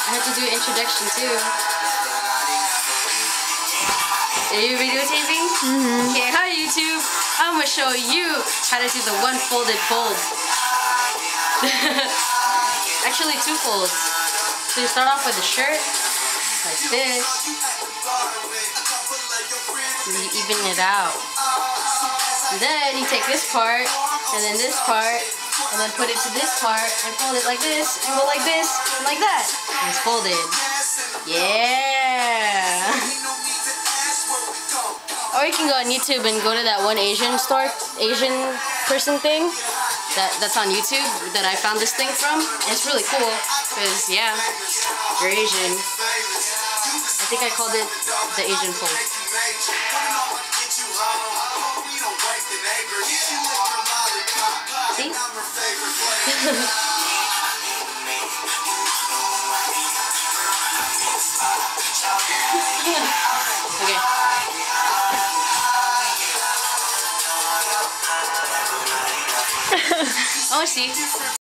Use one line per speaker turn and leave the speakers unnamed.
I have to do an introduction too. Are you videotaping?
Mm-hmm.
Okay, hi YouTube. I'm gonna show you how to do the one folded fold. Actually, two folds. So you start off with the shirt, like this. And you even it out. And then you take this part, and then this part, and then put it to this part, and fold it like this, and go like this, and like that. And it's folded. Yeah! Or you can go on YouTube and go to that one Asian person thing that's on YouTube that I found this thing from. And it's really cool, because yeah, you're Asian. I think I called it the Asian fold. See? Okay. Oh, see.